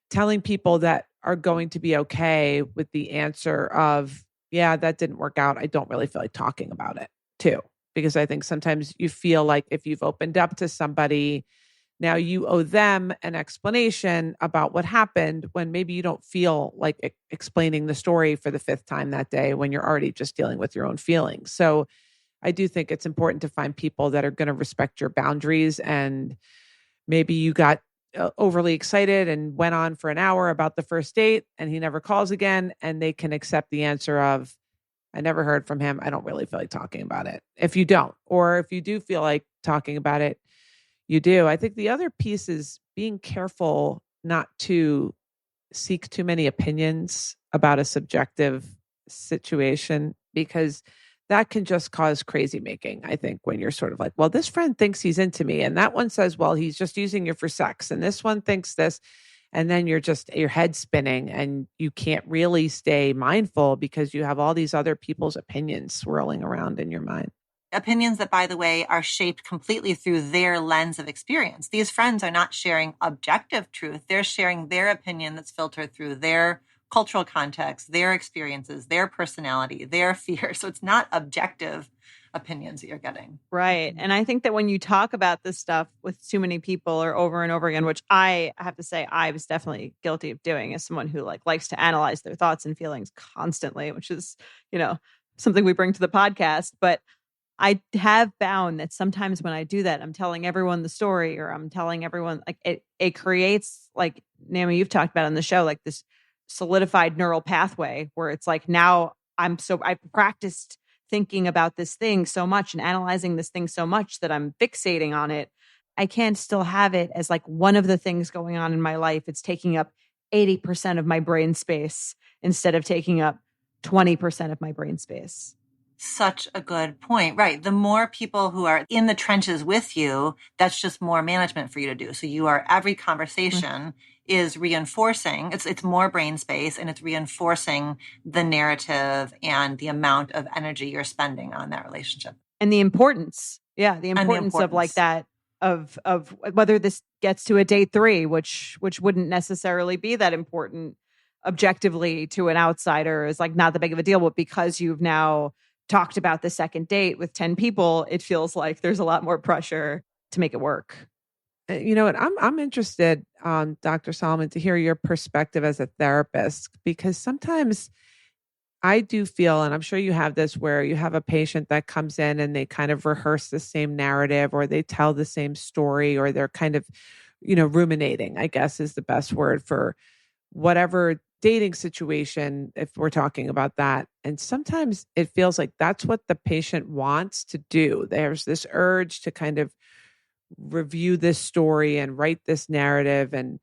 telling people that are going to be okay with the answer of, yeah, that didn't work out, I don't really feel like talking about it too. Because I think sometimes you feel like if you've opened up to somebody, now you owe them an explanation about what happened, when maybe you don't feel like explaining the story for the 5th time that day when you're already just dealing with your own feelings. So I do think it's important to find people that are going to respect your boundaries. And maybe you got overly excited and went on for an hour about the first date and he never calls again, and they can accept the answer of, I never heard from him, I don't really feel like talking about it. If you don't, or if you do feel like talking about it, you do. I think the other piece is being careful not to seek too many opinions about a subjective situation, because that can just cause crazy making, I think, when you're sort of like, well, this friend thinks he's into me. And that one says, well, he's just using you for sex. And this one thinks this. And then your head spinning and you can't really stay mindful because you have all these other people's opinions swirling around in your mind. Opinions that, by the way, are shaped completely through their lens of experience. These friends are not sharing objective truth. They're sharing their opinion that's filtered through their cultural context, their experiences, their personality, their fear. So it's not objective opinions that you're getting. Right. And I think that when you talk about this stuff with too many people or over and over again, which I have to say I was definitely guilty of doing as someone who likes to analyze their thoughts and feelings constantly, which is, something we bring to the podcast. But I have found that sometimes when I do that, I'm telling everyone the story or I'm telling everyone it creates, like Naomi, you've talked about on the show, like this solidified neural pathway where it's like now I've practiced thinking about this thing so much and analyzing this thing so much that I'm fixating on it. I can't still have it as like one of the things going on in my life. It's taking up 80% of my brain space instead of taking up 20% of my brain space. Such a good point. Right. The more people who are in the trenches with you, that's just more management for you to do. So every conversation is reinforcing, it's more brain space and it's reinforcing the narrative and the amount of energy you're spending on that relationship. And the importance. Yeah. The importance of like that, of whether this gets to a date 3, which wouldn't necessarily be that important objectively to an outsider, is like not that big of a deal. But because you've now talked about the second date with 10 people, it feels like there's a lot more pressure to make it work. You know what? I'm interested, Dr. Solomon, to hear your perspective as a therapist, because sometimes I do feel, and I'm sure you have this, where you have a patient that comes in and they kind of rehearse the same narrative or they tell the same story or they're kind of, ruminating, I guess is the best word for whatever dating situation, if we're talking about that. And sometimes it feels like that's what the patient wants to do. There's this urge to kind of review this story and write this narrative. And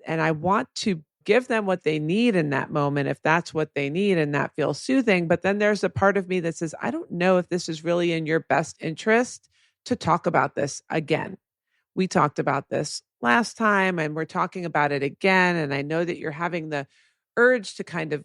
I want to give them what they need in that moment, if that's what they need and that feels soothing. But then there's a part of me that says, I don't know if this is really in your best interest to talk about this again. We talked about this last time and we're talking about it again. And I know that you're having the urge to kind of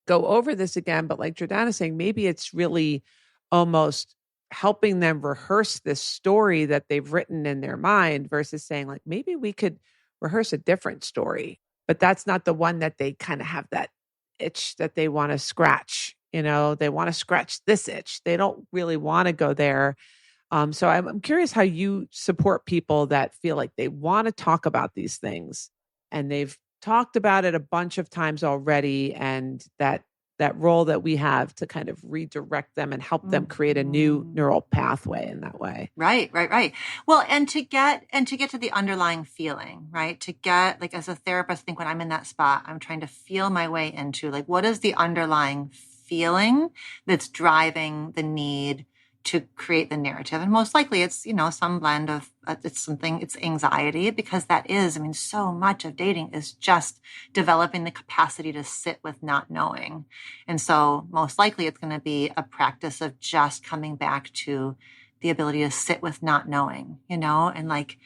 go over this again. But like Jordana's saying, maybe it's really almost helping them rehearse this story that they've written in their mind versus saying like, maybe we could rehearse a different story, but that's not the one that they kind of have that itch that they want to scratch. They want to scratch this itch. They don't really want to go there. So I'm curious how you support people that feel like they want to talk about these things and they've talked about it a bunch of times already. And that role that we have to kind of redirect them and help them create a new neural pathway in that way. Right. Well, and to get to the underlying feeling, right? To get, like, as a therapist, I think when I'm in that spot, I'm trying to feel my way into like, what is the underlying feeling that's driving the need to create the narrative? And most likely it's, some blend of, it's anxiety, because that is, so much of dating is just developing the capacity to sit with not knowing. And so most likely it's going to be a practice of just coming back to the ability to sit with not knowing, and like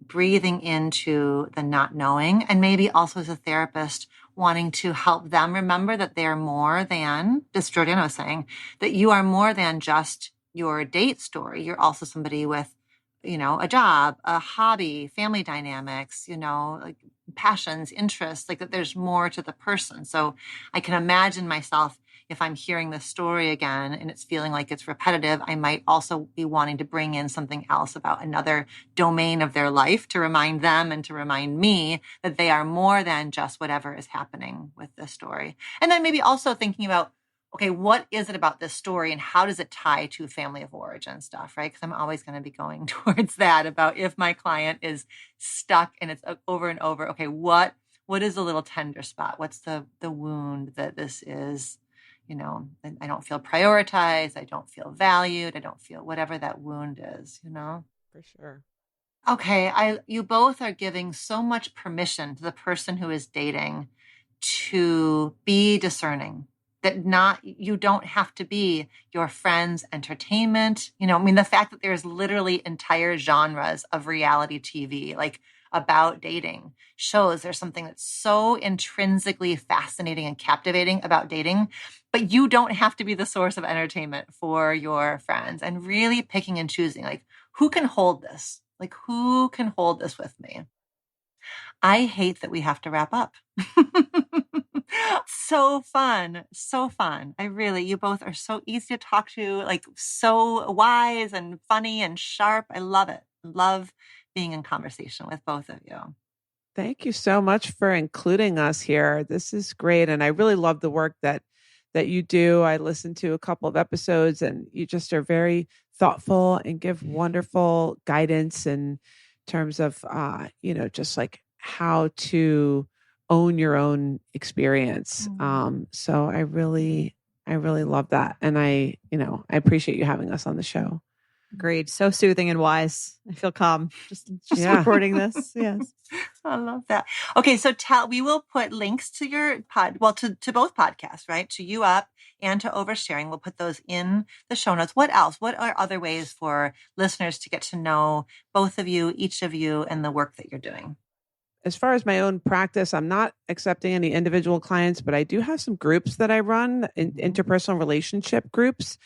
breathing into the not knowing. And maybe also as a therapist, wanting to help them remember that they're more than, as Jordana was saying, that you are more than just your date story. You're also somebody with, a job, a hobby, family dynamics, like passions, interests, like that there's more to the person. So I can imagine myself, if I'm hearing this story again and it's feeling like it's repetitive, I might also be wanting to bring in something else about another domain of their life to remind them and to remind me that they are more than just whatever is happening with this story. And then maybe also thinking about, okay, what is it about this story and how does it tie to family of origin stuff, right? Because I'm always going to be going towards that about if my client is stuck and it's over and over, okay, what is the little tender spot? What's the wound that this is, I don't feel prioritized. I don't feel valued. I don't feel whatever that wound is, For sure. Okay, you both are giving so much permission to the person who is dating to be discerning, that you don't have to be your friend's entertainment. The fact that there's literally entire genres of reality TV, like about dating, shows there's something that's so intrinsically fascinating and captivating about dating, but you don't have to be the source of entertainment for your friends, and really picking and choosing, like, who can hold this? Like, who can hold this with me? I hate that we have to wrap up. So fun. So fun. You both are so easy to talk to, like so wise and funny and sharp. I love it. Love being in conversation with both of you. Thank you so much for including us here. This is great. And I really love the work that you do. I listened to a couple of episodes, and you just are very thoughtful and give wonderful guidance in terms of, just like how to own your own experience. So I really love that. And I appreciate you having us on the show. Agreed. So soothing and wise. I feel calm just recording this. Yes. I love that. Okay. So we will put links to your to both podcasts, right? To You Up and to Oversharing. We'll put those in the show notes. What else? What are other ways for listeners to get to know both of you, each of you, and the work that you're doing? As far as my own practice, I'm not accepting any individual clients, but I do have some groups that I run, interpersonal relationship groups.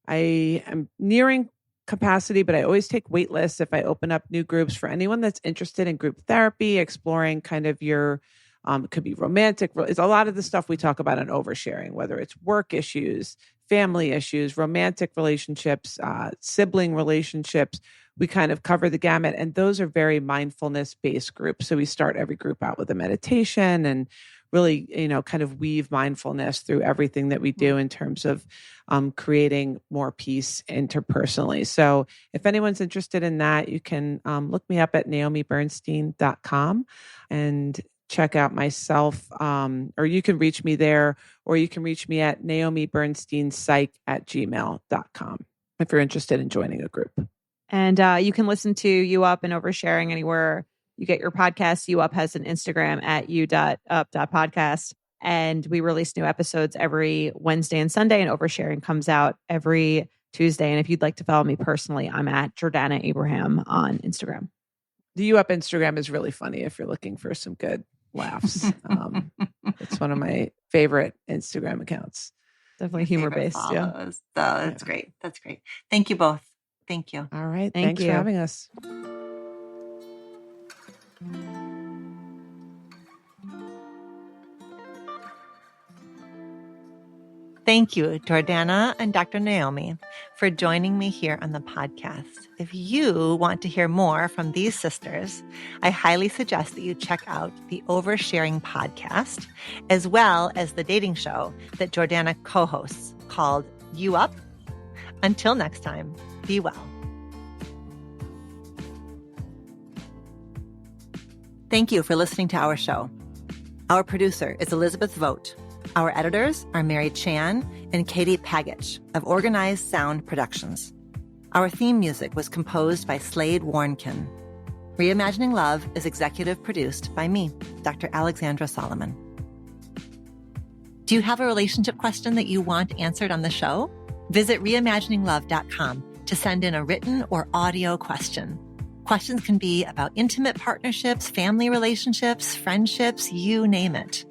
I am nearing capacity, but I always take wait lists if I open up new groups for anyone that's interested in group therapy, exploring kind of your, it could be romantic. It's a lot of the stuff we talk about in Oversharing, whether it's work issues, family issues, romantic relationships, sibling relationships. We kind of cover the gamut, and those are very mindfulness-based groups. So we start every group out with a meditation and really, kind of weave mindfulness through everything that we do in terms of creating more peace interpersonally. So if anyone's interested in that, you can look me up at naomibernstein.com and check out myself, or you can reach me there, or you can reach me at naomibernsteinpsych@gmail.com if you're interested in joining a group. And you can listen to You Up and Oversharing anywhere you get your podcast. You Up has an Instagram at you.up.podcast. And we release new episodes every Wednesday and Sunday, and Oversharing comes out every Tuesday. And if you'd like to follow me personally, I'm at Jordana Abraham on Instagram. The You Up Instagram is really funny if you're looking for some good laughs. It's one of my favorite Instagram accounts. Definitely humor-based. Yeah. That's great. That's great. Thank you both. Thank you. All right. Thanks for having us. Thank you, Jordana and Dr. Naomi, for joining me here on the podcast. If you want to hear more from these sisters, I highly suggest that you check out the Oversharing Podcast, as well as the dating show that Jordana co-hosts called You Up. Until next time, be well. Thank you for listening to our show. Our producer is Elizabeth Vogt. Our editors are Mary Chan and Katie Pagich of Organized Sound Productions. Our theme music was composed by Slade Warnkin. Reimagining Love is executive produced by me, Dr. Alexandra Solomon. Do you have a relationship question that you want answered on the show? Visit reimagininglove.com to send in a written or audio question. Questions can be about intimate partnerships, family relationships, friendships, you name it.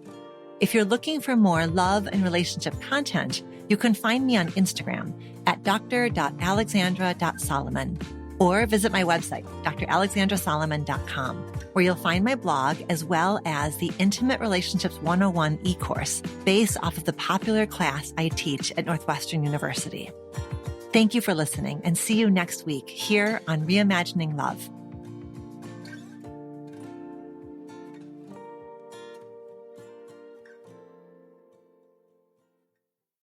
If you're looking for more love and relationship content, you can find me on Instagram at dr.alexandra.solomon or visit my website, dralexandrasolomon.com, where you'll find my blog as well as the Intimate Relationships 101 e-course based off of the popular class I teach at Northwestern University. Thank you for listening, and see you next week here on Reimagining Love.